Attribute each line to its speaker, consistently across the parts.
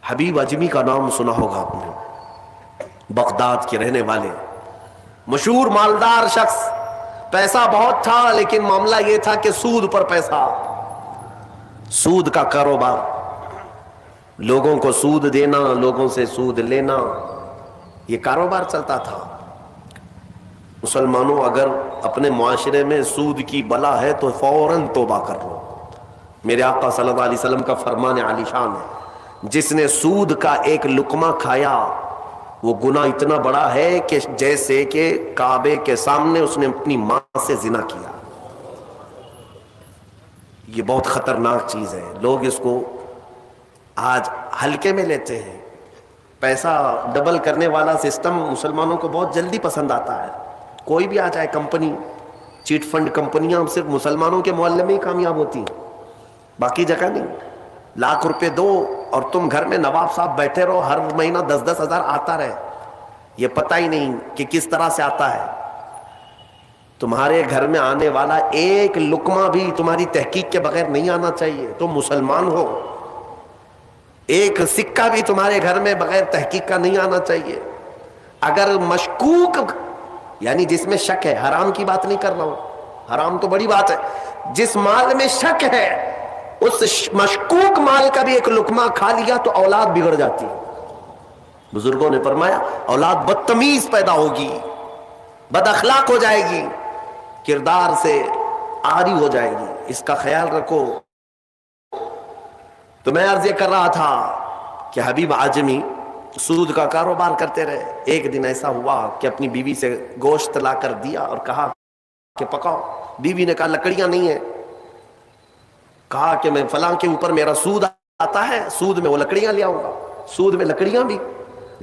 Speaker 1: حبیب اجمی کا نام سنا ہوگا آپ نے، بغداد کے رہنے والے مشہور مالدار شخص، پیسہ بہت تھا لیکن معاملہ یہ تھا کہ سود پر پیسہ، سود کا کاروبار، لوگوں کو سود دینا، لوگوں سے سود لینا، یہ کاروبار چلتا تھا۔ مسلمانوں اگر اپنے معاشرے میں سود کی بلا ہے تو فوراً توبہ کر لو۔ میرے آقا صلی اللہ علیہ وسلم کا فرمان عالی شان ہے، جس نے سود کا ایک لقمہ کھایا وہ گناہ اتنا بڑا ہے کہ جیسے کہ کعبے کے سامنے اس نے اپنی ماں سے زنا کیا۔ یہ بہت خطرناک چیز ہے، لوگ اس کو آج ہلکے میں لیتے ہیں۔ پیسہ ڈبل کرنے والا سسٹم مسلمانوں کو بہت جلدی پسند آتا ہے، کوئی بھی آ جائے کمپنی، چیٹ فنڈ کمپنیاں صرف مسلمانوں کے محلے میں ہی کامیاب ہوتی ہیں، باقی جگہ نہیں۔ لاکھ روپے دو اور تم گھر میں نواب صاحب بیٹھے رہو، ہر مہینہ 10-10 ہزار آتا رہے، یہ پتہ ہی نہیں کہ کس طرح سے آتا ہے۔ تمہارے گھر میں آنے والا ایک لقمہ بھی تمہاری تحقیق کے بغیر نہیں آنا چاہیے، تم مسلمان ہو۔ ایک سکہ بھی تمہارے گھر میں بغیر تحقیق کا نہیں آنا چاہیے۔ اگر مشکوک، یعنی جس میں شک ہے، حرام کی بات نہیں کر رہا ہوں، حرام تو بڑی بات ہے، جس مال میں شک ہے اس مشکوک مال کا بھی ایک لقمہ کھا لیا تو اولاد بگڑ جاتی ہے۔ بزرگوں نے فرمایا اولاد بدتمیز پیدا ہوگی، بد اخلاق ہو جائے گی، کردار سے عاری ہو جائے گی، اس کا خیال رکھو۔ تو میں عرض یہ کر رہا تھا کہ حبیب اعجمی سود کا کاروبار کرتے رہے۔ ایک دن ایسا ہوا کہ اپنی بیوی سے گوشت لا کر دیا اور کہا کہ پکاؤ۔ بیوی نے کہا لکڑیاں نہیں ہیں، کہا کہ میں فلاں کے اوپر میرا سود آتا ہے، سود میں وہ لکڑیاں لے آؤں گا، سود میں لکڑیاں بھی،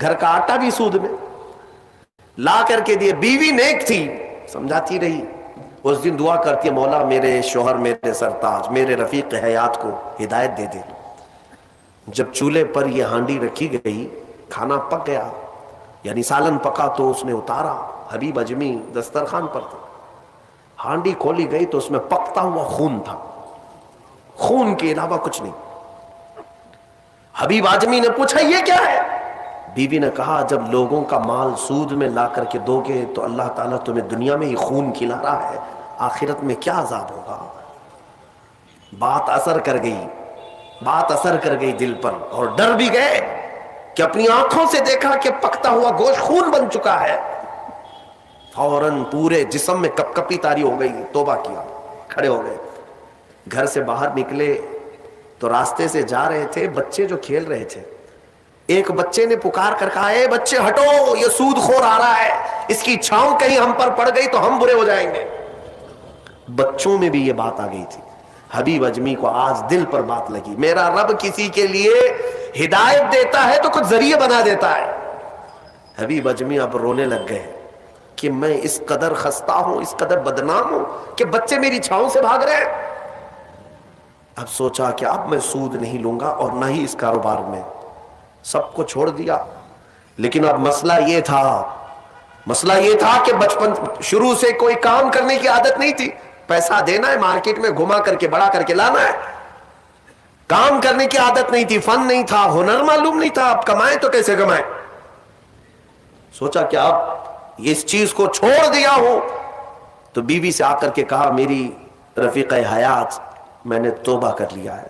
Speaker 1: گھر کا آٹا بھی سود میں لا کر کے دیے۔ بیوی نیک تھی، سمجھاتی رہی۔ اس دن دعا کرتی ہے مولا میرے شوہر، میرے سرتاج، میرے رفیق حیات کو ہدایت دے دے۔ جب چولہے پر یہ ہانڈی رکھی گئی، کھانا پک گیا، یعنی سالن پکا تو اس نے اتارا، حبیب اجمی دسترخوان پر تھا، ہانڈی کھولی گئی تو اس میں پکتا ہوا خون تھا، خون کے علاوہ کچھ نہیں۔ حبیب اعجمی نے پوچھا یہ کیا ہے؟ بیوی نے کہا جب لوگوں کا مال سود میں لا کر کے دو گے تو اللہ تعالیٰ تمہیں دنیا میں ہی خون کھلا رہا ہے، آخرت میں کیا عذاب ہوگا۔ بات اثر کر گئی، بات اثر کر گئی دل پر، اور ڈر بھی گئے کہ اپنی آنکھوں سے دیکھا کہ پکتا ہوا گوشت خون بن چکا ہے۔ فوراً پورے جسم میں کپ کپی طاری ہو گئی، توبہ کیا، کھڑے ہو گئے۔ گھر سے باہر نکلے تو راستے سے جا رہے تھے، بچے جو کھیل رہے تھے، ایک بچے نے پکار کر کہا اے بچے ہٹو، یہ سود خور آ رہا ہے، اس کی چھاؤں کہیں ہم پر پڑ گئی تو ہم برے ہو جائیں گے۔ بچوں میں بھی یہ بات آ گئی تھی۔ حبیب اجمی کو آج دل پر بات لگی، میرا رب کسی کے لیے ہدایت دیتا ہے تو کچھ ذریعے بنا دیتا ہے۔ حبیب اجمی اب رونے لگ گئے کہ میں اس قدر خستہ ہوں، اس قدر بدنام ہوں کہ بچے میری چھاؤں سے بھاگ رہے ہیں۔ اب سوچا کہ اب میں سود نہیں لوں گا اور نہ ہی اس کاروبار میں، سب کو چھوڑ دیا۔ لیکن اب مسئلہ یہ تھا کہ بچپن شروع سے کوئی کام کرنے کی عادت نہیں تھی، پیسہ دینا ہے، مارکیٹ میں گھما کر کے بڑا کر کے لانا ہے، کام کرنے کی عادت نہیں تھی، فن نہیں تھا، ہنر معلوم نہیں تھا، اب کمائیں تو کیسے کمائیں۔ سوچا کہ اب اس چیز کو چھوڑ دیا ہوں، تو بیوی سے آ کر کے کہا میری رفیق حیات میں نے توبہ کر لیا ہے،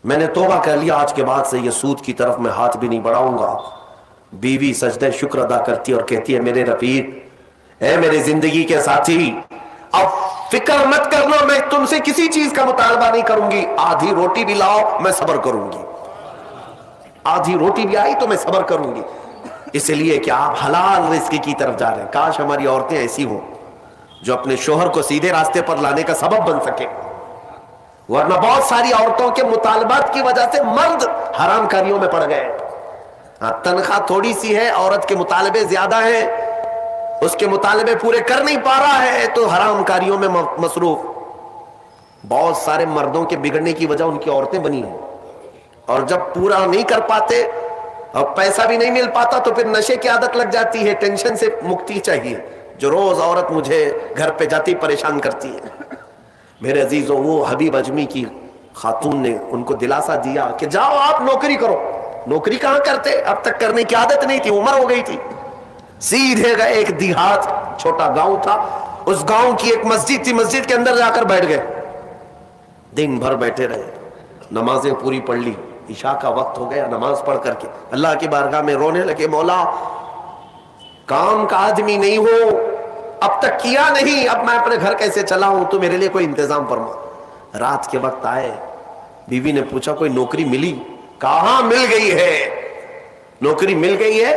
Speaker 1: میں نے توبہ کر لیا، آج کے بعد سے یہ سود کی طرف میں ہاتھ بھی نہیں بڑھاؤں گا۔ بیوی سجدہ شکر ادا کرتی اور کہتی ہے میرے رفیق، اے میرے زندگی کے ساتھی، اب فکر مت کرنا، میں تم سے کسی چیز کا مطالبہ نہیں کروں گی، آدھی روٹی بھی لاؤ میں صبر کروں گی، آدھی روٹی بھی آئی تو میں صبر کروں گی، اس لیے کہ آپ حلال رزق کی طرف جا رہے ہیں۔ کاش ہماری عورتیں ایسی ہوں جو اپنے شوہر کو سیدھے راستے پر لانے کا سبب بن سکے، ورنہ بہت ساری عورتوں کے مطالبات کی وجہ سے مرد حرام کاریوں میں پڑ گئے۔ تنخواہ تھوڑی سی ہے، عورت کے مطالبے زیادہ ہیں، اس کے مطالبے پورے کر نہیں پا رہا ہے تو حرام کاریوں میں مصروف۔ بہت سارے مردوں کے بگڑنے کی وجہ ان کی عورتیں بنی ہیں، اور جب پورا نہیں کر پاتے اور پیسہ بھی نہیں مل پاتا تو پھر نشے کی عادت لگ جاتی ہے، ٹینشن سے مکتی چاہیے، جو روز عورت مجھے گھر پہ جاتی پریشان کرتی ہے۔ میرے عزیزوں، وہ حبیب اجمی کی خاتون نے ان کو دلاسا دیا کہ جاؤ آپ نوکری کرو، نوکری کہاں کرتے, اب تک کرنے کی عادت نہیں تھی, عمر ہو گئی تھی. سیدھے گئے ایک دیہات, چھوٹا گاؤں تھا, اس گاؤں کی ایک مسجد تھی, مسجد کے اندر جا کر بیٹھ گئے. دن بھر بیٹھے رہے, نمازیں پوری پڑھ لی, عشاء کا وقت ہو گیا, نماز پڑھ کر کے اللہ کی بارگاہ میں رونے لگے, مولا کام کا آدمی نہیں ہو, اب تک کیا نہیں, اب میں اپنے گھر کیسے چلاؤں, تو میرے لیے کوئی انتظام فرما. رات کے وقت آئے, بیوی نے پوچھا کوئی نوکری ملی؟ کہاں مل گئی ہے, نوکری مل گئی ہے,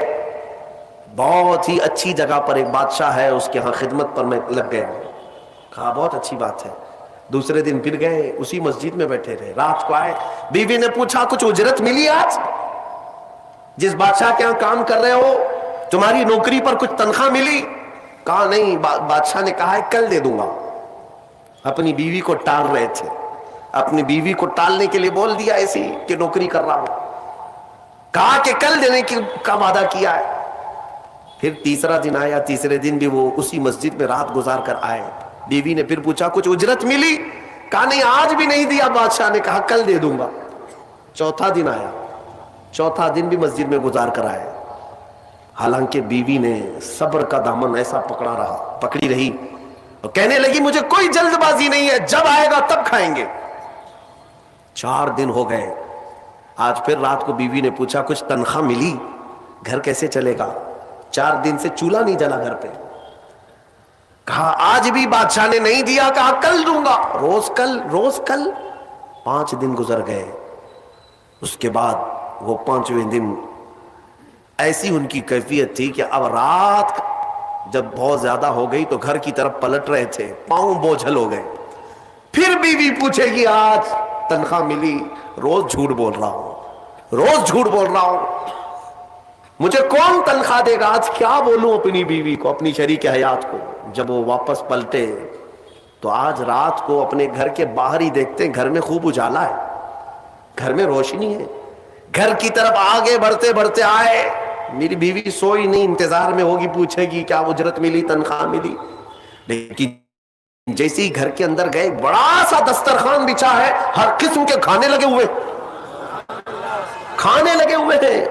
Speaker 1: بہت ہی اچھی جگہ پر ایک بادشاہ ہے, اس کے ہاں خدمت پر میں لگ گئے. کہا بہت اچھی بات ہے. دوسرے دن پھر گئے, اسی مسجد میں بیٹھے رہے. رات کو آئے, بیوی نے پوچھا کچھ اجرت ملی آج؟ جس بادشاہ کے ہاں کام کر رہے ہو تمہاری نوکری پر کچھ تنخواہ ملی؟ کہا نہیں, بادشاہ نے کہا ہے کل دے دوں گا. اپنی بیوی کو ٹال رہے تھے, اپنی بیوی کو ٹالنے کے لیے بول دیا ایسی کہ نوکری کر رہا ہوں. کہا کہ کل دینے کا وعدہ کیا ہے. پھر تیسرا دن آیا, تیسرے دن بھی وہ اسی مسجد میں رات گزار کر آئے. بیوی نے پھر پوچھا کچھ اجرت ملی؟ کہا نہیں آج بھی نہیں دیا, بادشاہ نے کہا کل دے دوں گا. چوتھا دن آیا, چوتھا دن بھی مسجد میں گزار کر آئے. حالانکہ بیوی نے صبر کا دامن ایسا پکڑی رہی اور کہنے لگی مجھے کوئی جلد بازی نہیں ہے, جب آئے گا تب کھائیں گے. 4 دن ہو گئے. آج پھر رات کو بیوی نے پوچھا کچھ تنخواہ ملی؟ گھر کیسے چلے گا, 4 دن سے چولہا نہیں جلا گھر پہ. کہا آج بھی بادشاہ نے نہیں دیا, کہا کل دوں گا, روز کل روز کل. 5 دن گزر گئے. اس کے بعد وہ 5ویں دن ایسی ان کی کیفیت تھی کہ اب رات جب بہت زیادہ ہو گئی تو گھر کی طرف پلٹ رہے تھے, پاؤں بوجھل ہو گئے. پھر بیوی پوچھے گی آج تنخواہ ملی؟ روز جھوٹ بول رہا ہوں, روز جھوٹ بول رہا ہوں, مجھے کون تنخواہ دے گا؟ آج کیا بولوں اپنی بیوی کو, اپنی شریک حیات کو. جب وہ واپس پلٹے تو آج رات کو اپنے گھر کے باہر ہی دیکھتے ہیں گھر میں خوب اجالا ہے, گھر میں روشنی ہے. گھر کی طرف آگے بڑھتے بڑھتے آئے, میری بیوی سوئی نہیں, انتظار میں ہوگی, پوچھے گی کیا اجرت ملی, تنخواہ ملی. لیکن جیسے ہی گھر کے اندر گئے, بڑا سا دسترخوان بچھا ہے, ہر قسم کے کھانے لگے ہوئے ہیں.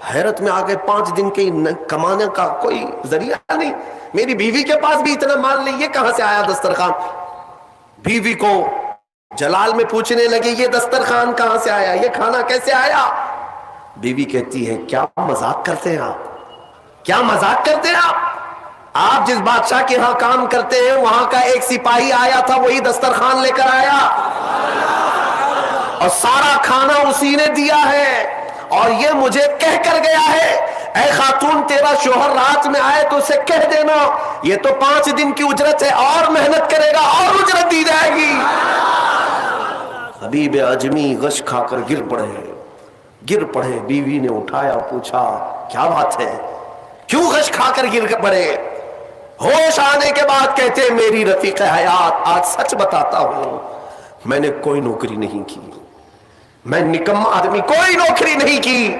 Speaker 1: حیرت میں آ گئے, 5 دن کے کمانے کا کوئی ذریعہ نہیں, میری بیوی کے پاس بھی اتنا مال نہیں, یہ کہاں سے آیا دسترخوان؟ بیوی کو جلال میں پوچھنے لگے یہ دسترخوان کہاں سے آیا, یہ کھانا کیسے آیا؟ بیوی کہتی ہے کیا مذاق کرتے ہیں آپ, کیا مذاق کرتے ہیں آپ جس بادشاہ کے ہاں کام کرتے ہیں وہاں کا ایک سپاہی آیا تھا, وہی دسترخوان لے کر آیا اور سارا کھانا اسی نے دیا ہے, اور یہ مجھے کہہ کر گیا ہے اے خاتون تیرا شوہر رات میں آئے تو اسے کہہ دینا یہ تو 5 دن کی اجرت ہے, اور محنت کرے گا اور اجرت دی جائے گی. حبیب اجمی غش کھا کر گر پڑے. بیوی نے اٹھایا, پوچھا کیا بات ہے, کیوں غش کھا کر گر پڑے؟ ہوش آنے کے بعد کہتے میری رفیق حیات آج سچ بتاتا ہوں, میں نے کوئی نوکری نہیں کی, میں نکما آدمی, کوئی نوکری نہیں کی.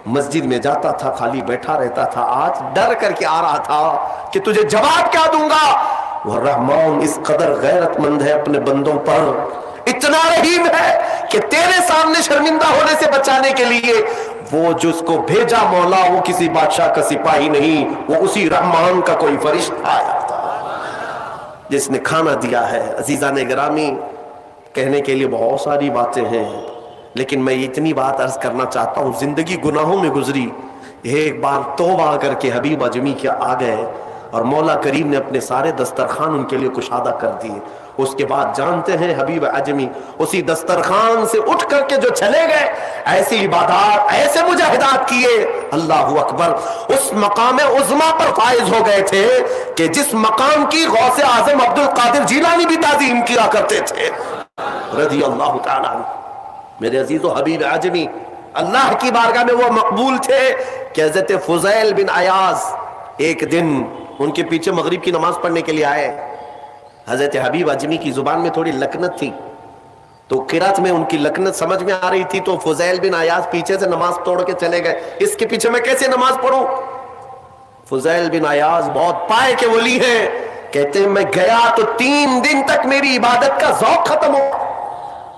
Speaker 1: مسجد میں جاتا تھا, خالی بیٹھا رہتا تھا. آج ڈر کر کے آ رہا تھا کہ تجھے جواب کیا دوں گا. وہ رحمان اس قدر غیرت مند ہے اپنے بندوں پر, اتنا رحیم ہے کہ تیرے سامنے شرمندہ ہونے سے بچانے کے لیے وہ جس کو بھیجا مولا وہ کسی بادشاہ کا سپاہی نہیں, وہ اسی رحمان کا کوئی فرشتہ آیا تھا جس نے کھانا دیا ہے. عزیزان گرامی, کہنے کے لیے بہت ساری باتیں ہیں, لیکن میں اتنی بات عرض کرنا چاہتا ہوں. زندگی گناہوں میں گزری, ایک بار توبہ کر کے حبیب اجمی کے آ گئے اور مولا کریم نے اپنے سارے دسترخوان ان کے لیے کشادہ کر دیے. اس کے بعد جانتے ہیں حبیب اجمی اسی دسترخوان سے اٹھ کر کے جو چلے گئے, ایسی عبادات, ایسے مجاہدات کیے, اللہ اکبر, اس مقام عظما پر فائز ہو گئے تھے کہ جس مقام کی غوث اعظم عبد القادر جیلانی بھی تعظیم کیا کرتے تھے رضی اللہ تعالیٰ عنہ. میرے عزیز و حبیب اجمی اللہ کی بارگاہ میں وہ مقبول تھے کہ حضرت فضیل بن عیاض ایک دن ان کے پیچھے مغرب کی نماز پڑھنے کے لیے آئے. حضرت حبیب اجمی کی زبان میں تھوڑی لکنت تھی, تو قرات میں ان کی لکنت سمجھ میں آ رہی تھی, تو فضیل بن عیاض پیچھے سے نماز توڑ کے چلے گئے, اس کے پیچھے میں کیسے نماز پڑھوں. فضیل بن عیاض بہت پائے کے ولی ہیں, کہتے ہیں میں گیا تو 3 دن تک میری عبادت کا ذوق ختم ہو,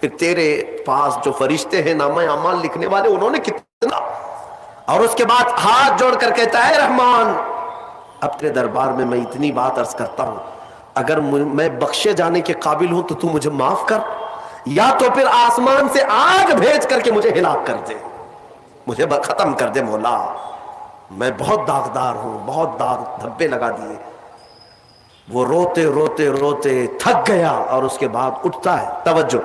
Speaker 1: پھر تیرے پاس جو فرشتے ہیں نامہ اعمال لکھنے والے، انہوں نے کتنا، اور اس کے بعد ہاتھ جوڑ کر کہتا ہے رحمان اب تیرے دربار میں اتنی بات عرض کرتا ہوں، اگر میں بخشے جانے کے قابل ہوں تو مجھے معاف کر، یا تو پھر آسمان سے آگ بھیج کر کے مجھے ہلاک کر دے، مجھے ختم کر دے مولا، میں بہت داغدار ہوں، بہت داغ دھبے لگا دیے۔ وہ روتے روتے روتے تھک گیا اور اس کے بعد اٹھتا ہے، توجہ،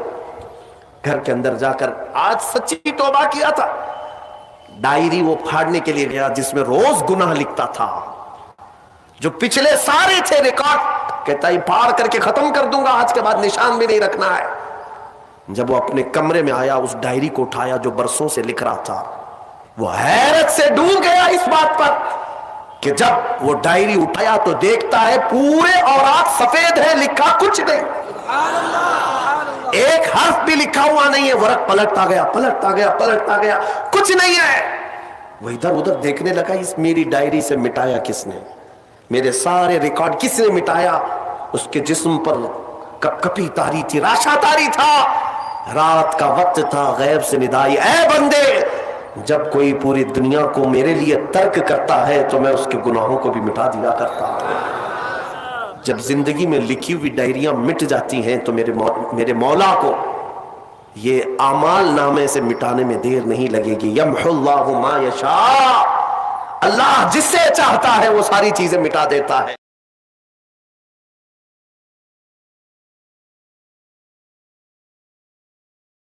Speaker 1: گھر کے اندر جا کر آج سچی توبہ کیا تھا، ڈائری وہ پھاڑنے کے لیے گیا جس میں روز گناہ لکھتا تھا، جو پچھلے سارے تھے ریکارڈ، کہتا ہے پھاڑ کر کے ختم کر دوں گا، آج کے بعد نشان بھی نہیں رکھنا ہے۔ جب وہ اپنے کمرے میں آیا، اس ڈائری کو اٹھایا جو برسوں سے لکھ رہا تھا، وہ حیرت سے ڈوب گیا اس بات پر کہ جب وہ ڈائری اٹھایا تو دیکھتا ہے پورے اوراق سفید ہے، لکھا کچھ نہیں، ایک حرف بھی لکھا ہوا نہیں ہے۔ ورق پلٹتا گیا پلٹتا گیا پلٹتا گیا، کچھ نہیں ہے۔ وہ ادھر ادھر دیکھنے لگا، اس میری ڈائری سے مٹایا کس نے، میرے سارے ریکارڈ کس نے مٹایا؟ اس کے جسم پر کپ کپی تاری تھی، راشا تاری تھا، رات کا وقت تھا، غیب سے ندائی، اے بندے جب کوئی پوری دنیا کو میرے لیے ترک کرتا ہے تو میں اس کے گناہوں کو بھی مٹا دیا کرتا ہوں۔ جب زندگی میں لکھی ہوئی ڈائریاں مٹ جاتی ہیں تو میرے مولا کو یہ اعمال نامے سے مٹانے میں دیر نہیں لگے گی۔ یمحو اللہ ما یشاء، اللہ جس سے چاہتا ہے وہ ساری چیزیں مٹا دیتا ہے۔